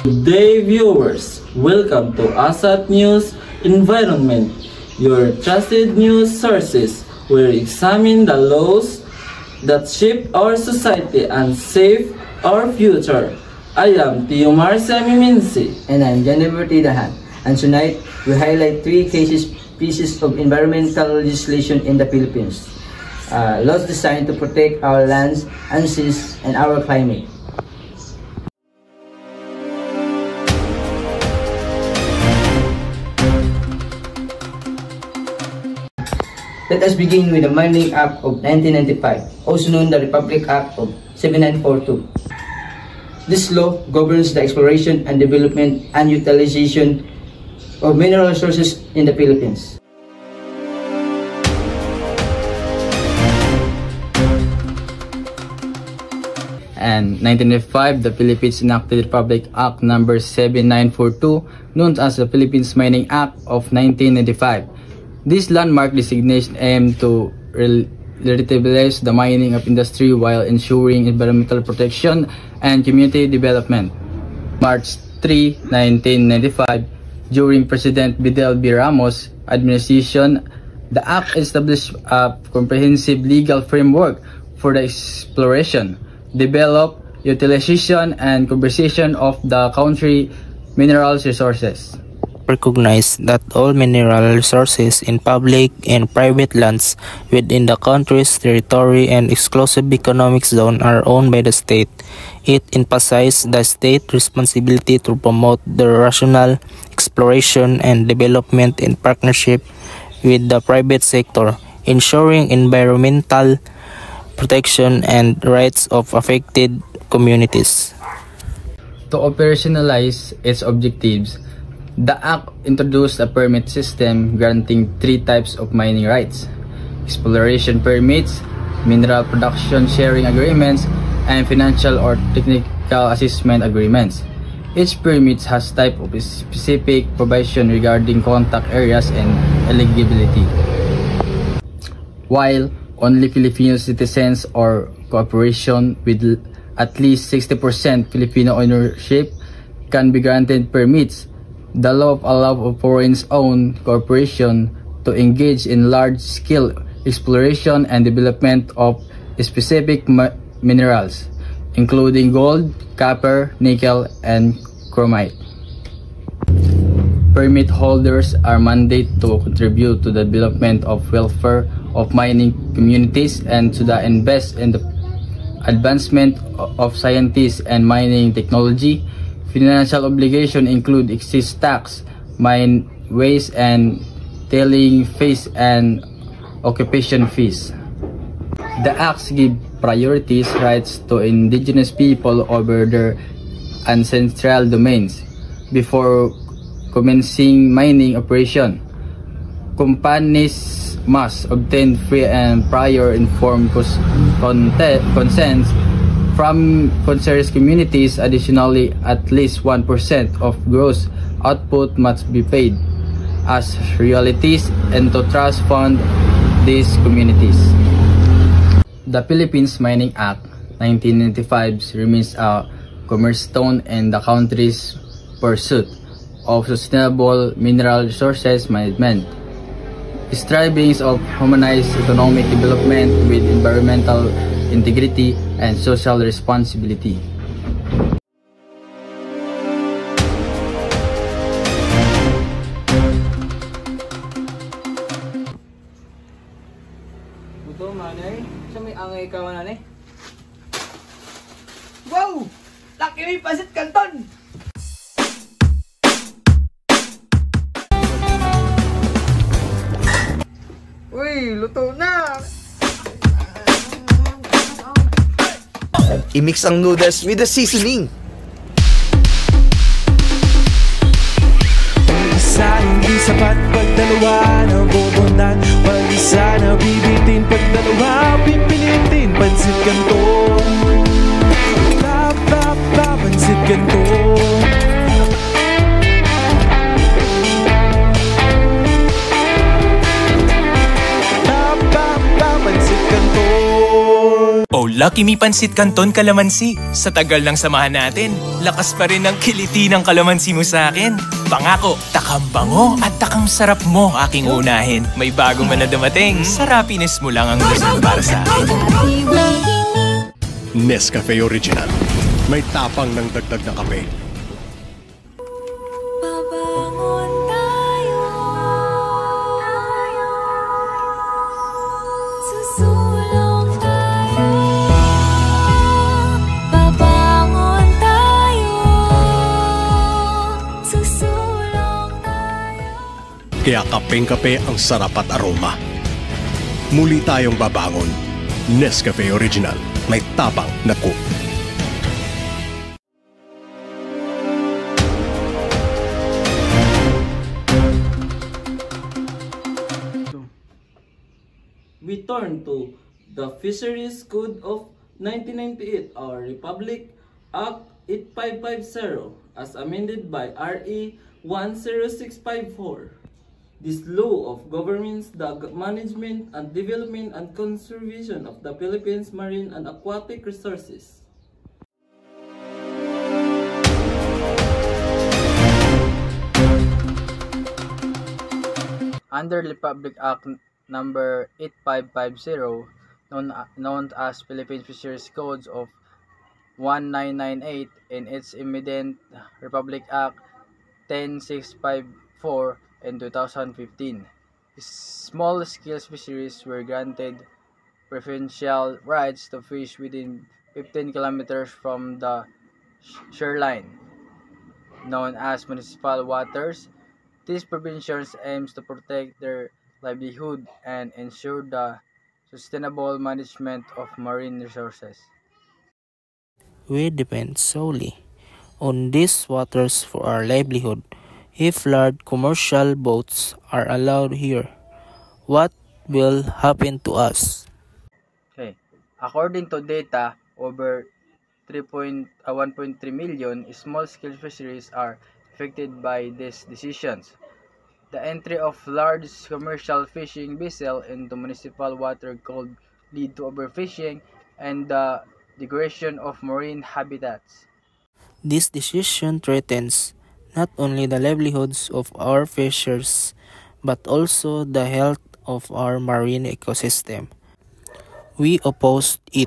Good day, viewers. Welcome to ASAT News Environment, your trusted news sources where we examine the laws that shape our society and save our future. I am Tiomar Semiminsi. And I'm Jennifer Tidahan. And tonight, we highlight three pieces of environmental legislation in the Philippines. Laws designed to protect our lands and seas and our climate. Let us begin with the Mining Act of 1995, also known the Republic Act of 7942. This law governs the exploration and development and utilization of mineral resources in the Philippines. And 1995, the Philippines enacted Republic Act number 7942, known as the Philippines Mining Act of 1995. This landmark designation aimed to revitalize the mining of industry while ensuring environmental protection and community development. March 3, 1995, during President Fidel B. Ramos' administration, the act established a comprehensive legal framework for the exploration, develop, utilization, and conservation of the country's mineral resources. Recognize that all mineral resources in public and private lands within the country's territory and exclusive economic zone are owned by the state. It emphasized the state's responsibility to promote the rational exploration and development in partnership with the private sector, ensuring environmental protection and rights of affected communities. To operationalize its objectives, the Act introduced a permit system granting three types of mining rights: exploration permits, mineral production sharing agreements, and financial or technical assessment agreements. Each permit has type of specific provision regarding contact areas and eligibility. While only Filipino citizens or cooperation with at least 60% Filipino ownership can be granted permits, the law allows foreign-owned corporations to engage in large-scale exploration and development of specific minerals, including gold, copper, nickel, and chromite. Permit holders are mandated to contribute to the development of welfare of mining communities and to invest in the advancement of science and mining technology. Financial obligations include excise tax, mine waste and tailing fees, and occupation fees. The acts give priority rights to indigenous people over their ancestral domains before commencing mining operation. Companies must obtain free and prior informed consent from concerned communities. Additionally, at least 1% of gross output must be paid as royalties and to trust fund these communities. The Philippines Mining Act 1995 remains a cornerstone in the country's pursuit of sustainable mineral resources management, striving of harmonized economic development with environmental integrity and social responsibility. Buto manay, sa may angay ka manay. Wow! Laki may pasit kanton! Uy, luto na! I-mix ang noodles with the seasoning. Isa hindi sapat pag dalawa nabobonan. Pag isa na bibitin pag dalawa pipilitin. Pansit Canton, Pansit Canton. Pansit Canton. Lucky Me Pansit Canton Kalamansi. Sa tagal ng samahan natin, lakas pa rin ang kiliti ng kalamansi mo sa akin. Pangako, takang bango at takang sarap mo aking unahin. May bago man na dumating, sarapiness mo lang ang gusto para sa akin. Nescafe Original. May tapang ng dagdag na kape. Babangon tayo. Susulong tayo. Babangon tayo. Susulong tayo. Kaya kapeng-kape ang sarap at aroma. Muli tayong babangon. Nescafe Original. May tapang na cook. We turn to the Fisheries Code of 1998, our Republic Act 8550, as amended by RE 10654. This law of governs the management and development and conservation of the Philippines marine and aquatic resources. Under Republic Act number 8550, known as Philippine Fisheries Codes of 1998 and its immediate Republic Act 10654 in 2015. Small-scale fisheries were granted preferential rights to fish within 15 kilometers from the shoreline, known as municipal waters. These provisions aims to protect their livelihood and ensure the sustainable management of marine resources. We depend solely on these waters for our livelihood. If large commercial boats are allowed here, what will happen to us? Okay. According to data, over 1.3 million small-scale fisheries are affected by these decisions. The entry of large commercial fishing vessels into municipal water could lead to overfishing and the degradation of marine habitats. This decision threatens not only the livelihoods of our fishers, but also the health of our marine ecosystem. We opposed it.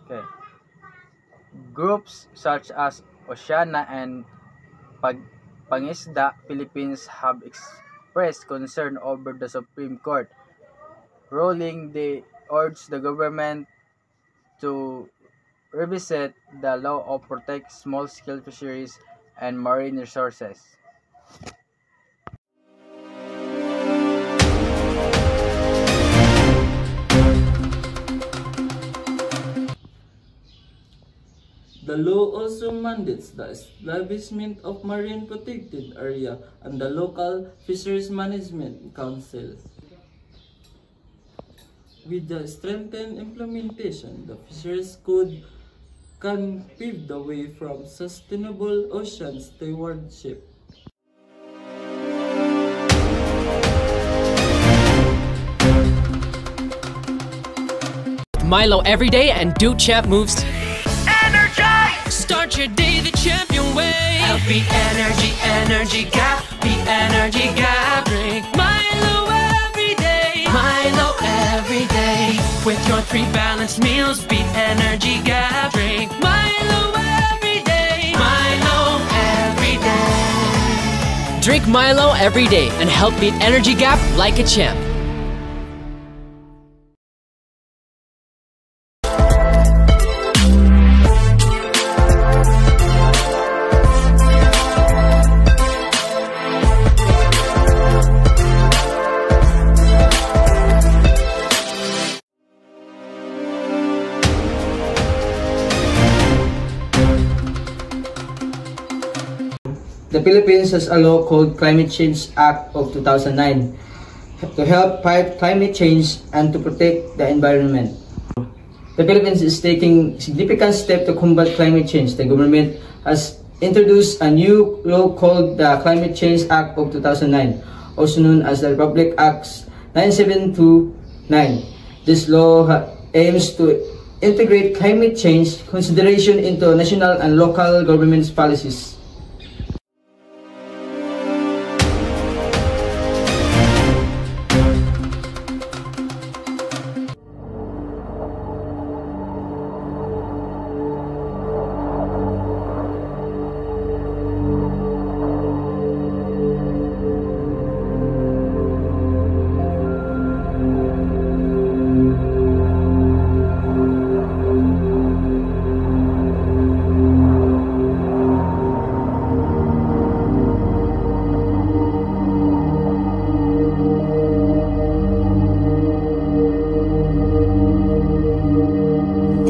Okay. Groups such as Oceana and Pangisda Philippines have expressed concern over the Supreme Court ruling. They urge the government to revisit the law of protect small-scale fisheries and marine resources. The law also mandates the establishment of marine protected area and the local fisheries management councils. With the strengthened implementation, the Fisheries Code can pave the way from sustainable ocean stewardship. Milo every day and do champ moves. Energize! Start your day the champion way. LP Energy, Energy Gap, the Energy Gap. Drink Milo every day. Milo every day. With your 3 balanced meals, beat Energy Gap. Drink Milo every day. Milo every day. Drink Milo every day and help beat Energy Gap like a champ. The Philippines has a law called Climate Change Act of 2009 to help fight climate change and to protect the environment. The Philippines is taking significant steps to combat climate change. The government has introduced a new law called the Climate Change Act of 2009, also known as the Republic Act 9729. This law aims to integrate climate change consideration into national and local government's policies.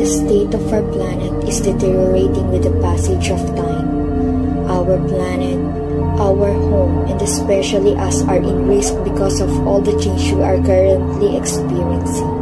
The state of our planet is deteriorating with the passage of time. Our planet, our home, and especially us are in risk because of all the change we are currently experiencing.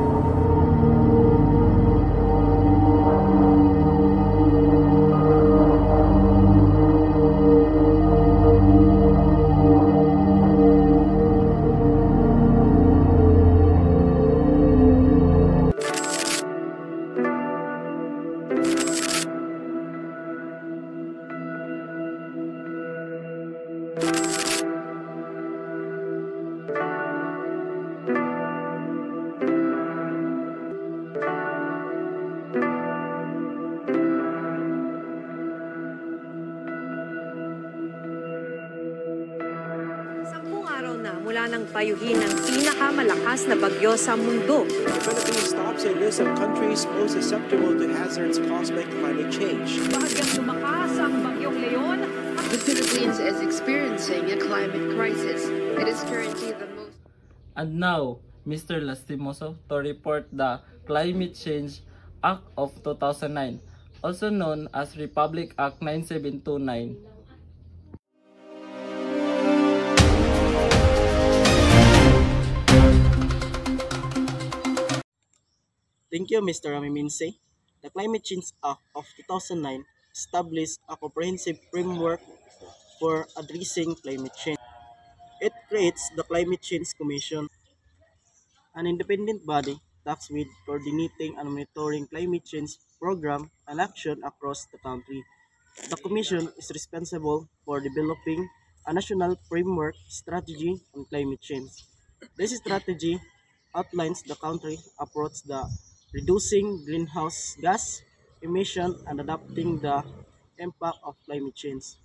Mula nang payuhin ng pinakamalakas na bagyo sa mundo. The Philippines tops a list of countries most susceptible to hazards caused by climate change. Bahagyang lumakas ang bagyong Leon. The Philippines is experiencing a climate crisis. It is currently the most... And now, Mr. Lastimoso to report the Climate Change Act of 2009, also known as Republic Act 9729. Thank you, Mr. Ramiminse. The Climate Change Act of 2009 established a comprehensive framework for addressing climate change. It creates the Climate Change Commission, an independent body tasked with coordinating and monitoring climate change program and action across the country. The Commission is responsible for developing a national framework strategy on climate change. This strategy outlines the country approach the reducing greenhouse gas emission and adapting the impact of climate change.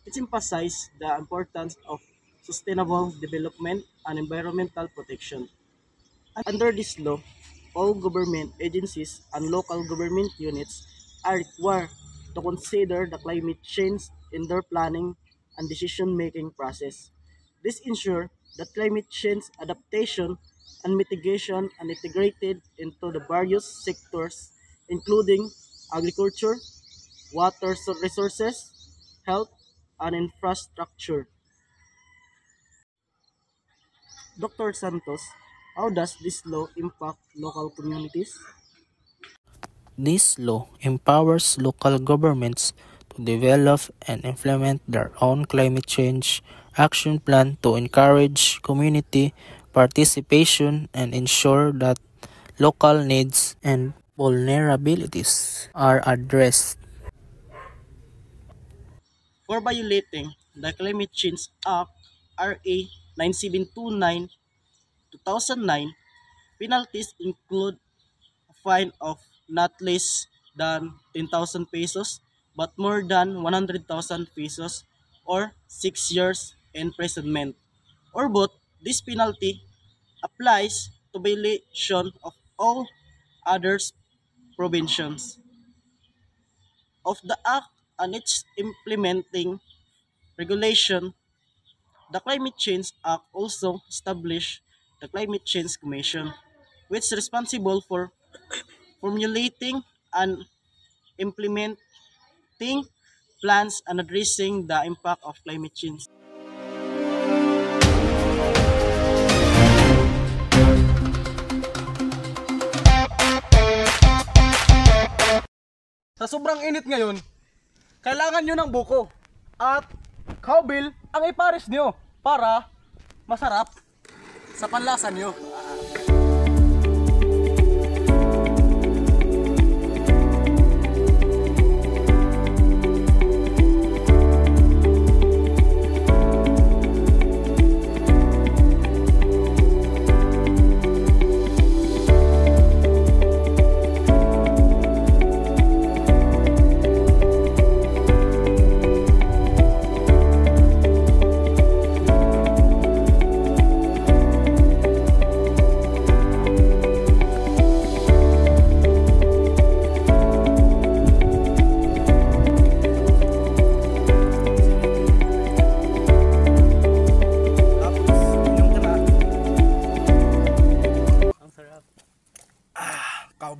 It emphasizes the importance of sustainable development and environmental protection. Under this law, all government agencies and local government units are required to consider the climate change in their planning and decision-making process. This ensures that climate change adaptation and mitigation are integrated into the various sectors, including agriculture, water resources, health, and infrastructure. Dr. Santos, how does this law impact local communities? This law empowers local governments to develop and implement their own climate change action plan to encourage community participation and ensure that local needs and vulnerabilities are addressed. For violating the Climate Change Act RA 9729 2009, penalties include a fine of not less than 10,000 pesos but more than 100,000 pesos or 6 years imprisonment, or both. This penalty applies to violation of all other provisions of the Act and its implementing regulation. The Climate Change Act also established the Climate Change Commission, which is responsible for formulating and implementing plans and addressing the impact of climate change. Sa sobrang init ngayon, kailangan nyo ng buko at cowbell ang ipares nyo para masarap sa panlasa nyo.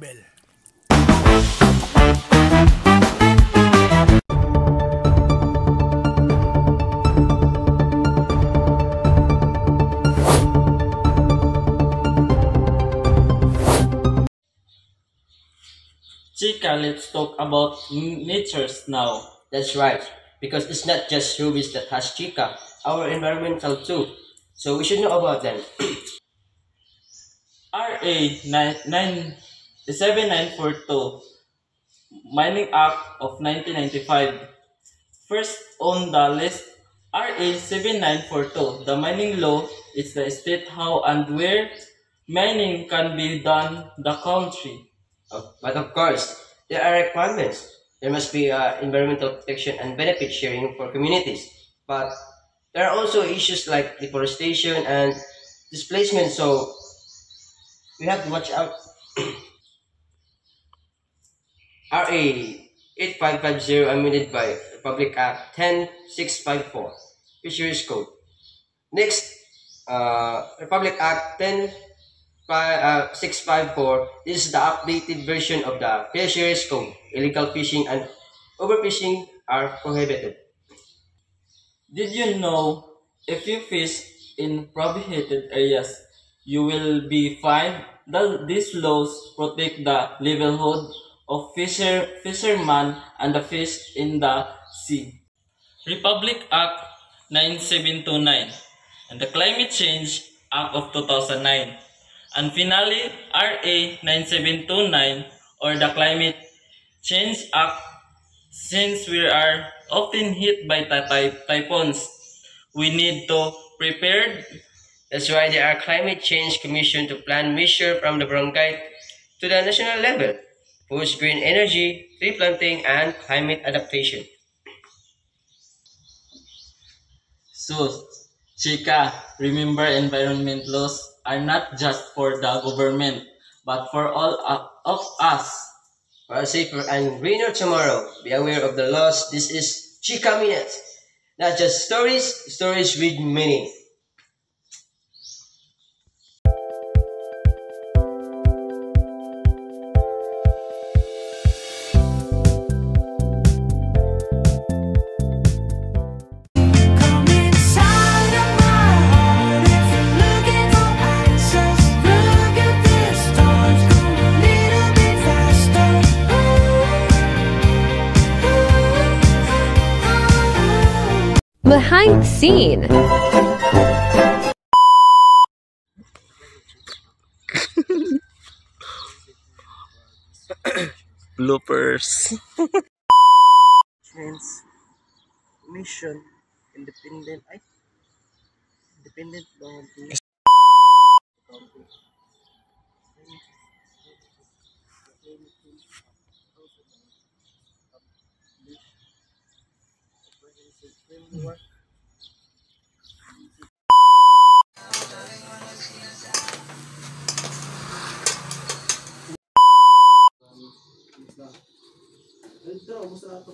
Nobel. Chika, let's talk about natures now. That's right, because it's not just Rubis that has Chica, our environmental too. So we should know about them. RA 7942, Mining Act of 1995. First on the list, RA 7942, the mining law is the state how and where mining can be done in the country. But of course, there are requirements. There must be environmental protection and benefit sharing for communities. But there are also issues like deforestation and displacement, so we have to watch out. RA 8550 amended by Republic Act 10654, Fisheries Code. Next, Republic Act 10654 is the updated version of the Fisheries Code. Illegal fishing and overfishing are prohibited. Did you know if you fish in prohibited areas, you will be fined? These laws protect the livelihood of fishermen and the fish in the sea. Republic Act 9729 and the Climate Change Act of 2009. And finally, RA 9729 or the Climate Change Act. Since we are often hit by typhoons, we need to prepare. That's why there are Climate Change Commission to plan measures from the barangay to the national level, push green energy, tree planting, and climate adaptation. So, Chika, remember environment laws are not just for the government, but for all of us. For a safer and greener tomorrow, be aware of the laws. This is Chika Minute. Not just stories, stories with meaning. Behind the scene. Bloopers. Transmission independent boundary. Framework. Ito, musta ito?